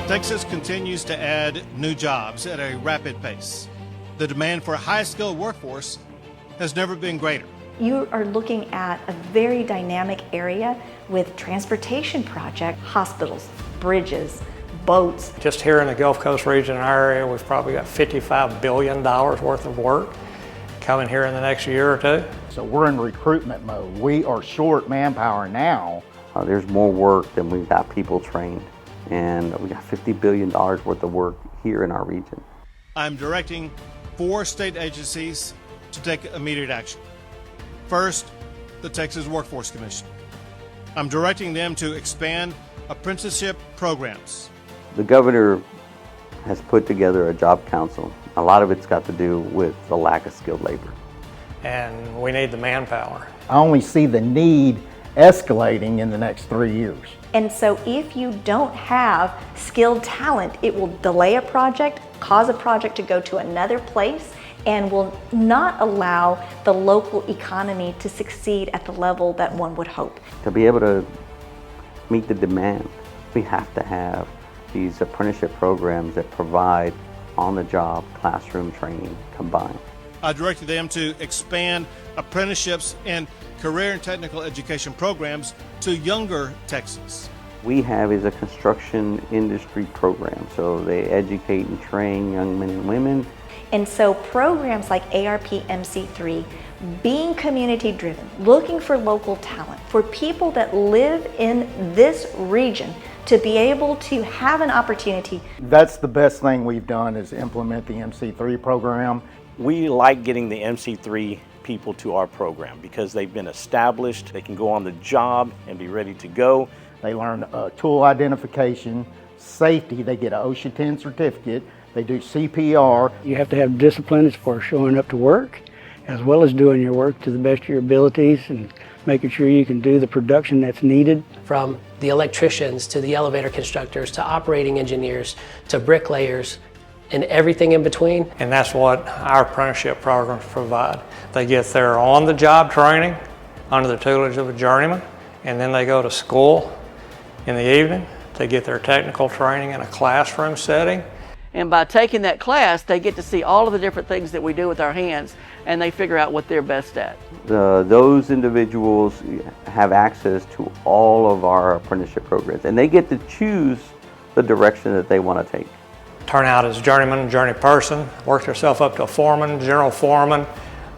Texas continues to add new jobs at a rapid pace. The demand for a high-skilled workforce has never been greater. You are looking at a very dynamic area with transportation projects, hospitals, bridges, boats. Just here in the Gulf Coast region, in our area, we've probably got $55 billion worth of work coming here in the next year or two. So we're in recruitment mode. We are short manpower now. There's more work than we've got people trained, and we got $50 billion worth of work here in our region. I'm directing 4 state agencies to take immediate action. First, the Texas Workforce Commission. I'm directing them to expand apprenticeship programs. The governor has put together a job council. A lot of it's got to do with the lack of skilled labor. And we need the manpower. I only see the need escalating in the next 3 years. And so if you don't have skilled talent, it will delay a project, cause a project to go to another place, and will not allow the local economy to succeed at the level that one would hope. To be able to meet the demand, we have to have these apprenticeship programs that provide on-the-job classroom training combined. I directed them to expand apprenticeships and career and technical education programs to younger Texans. We have is a construction industry program, so they educate and train young men and women. And so programs like ARP MC3, being community driven, looking for local talent, for people that live in this region to be able to have an opportunity. That's the best thing we've done is implement the MC3 program. We like getting the MC3 people to our program because they've been established, they can go on the job and be ready to go. They learn tool identification, safety, they get an OSHA 10 certificate, they do CPR. You have to have discipline as far as showing up to work, as well as doing your work to the best of your abilities and making sure you can do the production that's needed. From the electricians to the elevator constructors to operating engineers to bricklayers and everything in between. And that's what our apprenticeship programs provide. They get their on-the-job training under the tutelage of a journeyman, and then they go to school in the evening. They get their technical training in a classroom setting. And by taking that class, they get to see all of the different things that we do with our hands, and they figure out what they're best at. Those individuals have access to all of our apprenticeship programs, and they get to choose the direction that they want to take. Turn out as journeyman, journey person, work themselves up to a foreman, general foreman,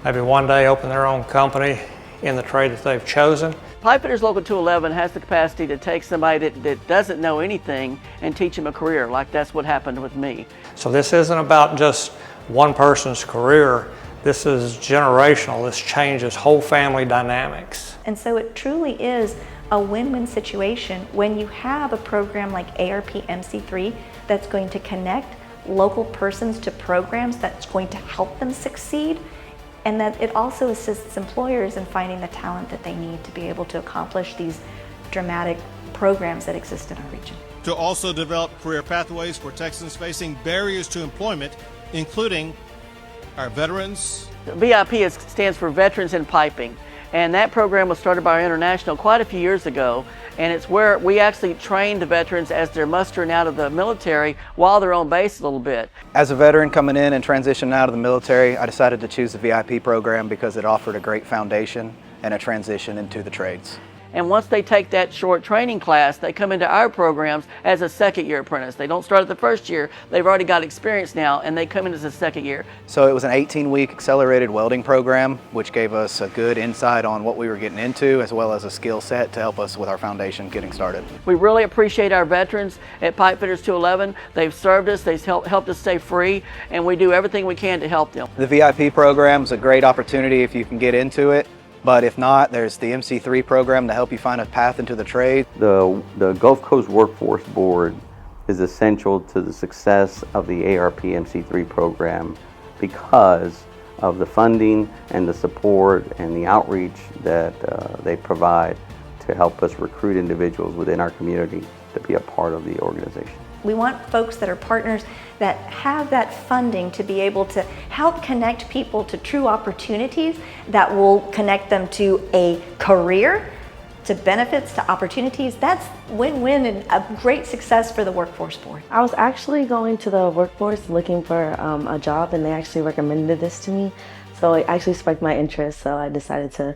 maybe one day open their own company in the trade that they've chosen. Pipefitters Local 211 has the capacity to take somebody that doesn't know anything and teach them a career, like that's what happened with me. So this isn't about just one person's career. This is generational. This changes whole family dynamics. And so it truly is a win-win situation when you have a program like ARP MC3 that's going to connect local persons to programs that's going to help them succeed, and that it also assists employers in finding the talent that they need to be able to accomplish these dramatic programs that exist in our region. To also develop career pathways for Texans facing barriers to employment, including our veterans. VIP stands for Veterans in Piping, and that program was started by our International quite a few years ago, and it's where we actually train the veterans as they're mustering out of the military while they're on base a little bit. As a veteran coming in and transitioning out of the military, I decided to choose the VIP program because it offered a great foundation and a transition into the trades. And once they take that short training class, they come into our programs as a second-year apprentice. They don't start at the first year. They've already got experience now, and they come in as a second year. So it was an 18-week accelerated welding program, which gave us a good insight on what we were getting into, as well as a skill set to help us with our foundation getting started. We really appreciate our veterans at Pipefitters 211. They've served us, they've helped us stay free, and we do everything we can to help them. The VIP program is a great opportunity if you can get into it. But if not, there's the MC3 program to help you find a path into the trade. The Gulf Coast Workforce Board is essential to the success of the ARP MC3 program because of the funding and the support and the outreach that they provide to help us recruit individuals within our community to be a part of the organization. We want folks that are partners that have that funding to be able to help connect people to true opportunities that will connect them to a career to benefits to opportunities, that's win-win and a great success for the Workforce Board. I was actually going to the workforce looking for a job, and they actually recommended this to me. So it actually sparked my interest, so I decided to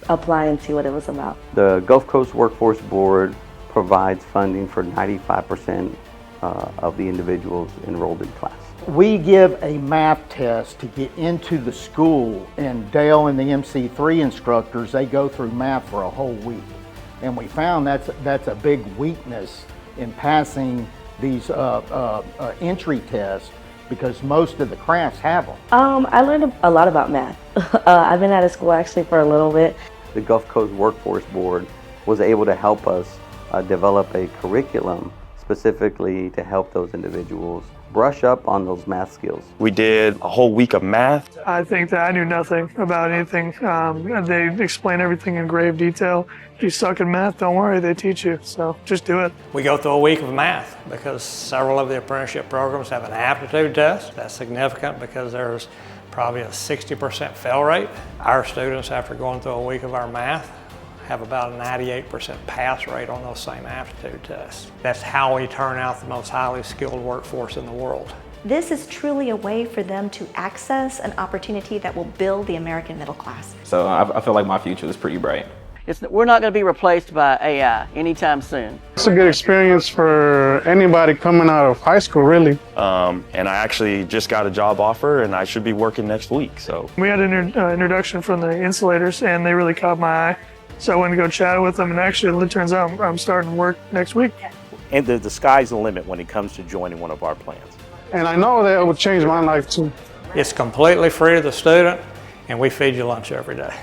apply and see what it was about. The Gulf Coast Workforce Board provides funding for 95% of the individuals enrolled in class. We give a math test to get into the school, and Dale and the MC3 instructors, they go through math for a whole week. And we found that's a big weakness in passing these entry tests, because most of the crafts have them. I learned a lot about math. I've been out of school actually for a little bit. The Gulf Coast Workforce Board was able to help us develop a curriculum specifically to help those individuals brush up on those math skills. We did a whole week of math. I think that I knew nothing about anything. They explain everything in grave detail. If you suck in math, don't worry, they teach you, so just do it. We go through a week of math because several of the apprenticeship programs have an aptitude test. That's significant because there's probably a 60% fail rate. Our students, after going through a week of our math, have about a 98% pass rate on those same aptitude tests. That's how we turn out the most highly skilled workforce in the world. This is truly a way for them to access an opportunity that will build the American middle class. So I feel like my future is pretty bright. We're not going to be replaced by AI anytime soon. It's a good experience for anybody coming out of high school, really. And I actually just got a job offer, and I should be working next week. So We had an introduction from the insulators, and they really caught my eye. So I went to go chat with them, and actually it turns out I'm starting work next week. And the sky's the limit when it comes to joining one of our plans. And I know that it would change my life too. It's completely free to the student, and we feed you lunch every day.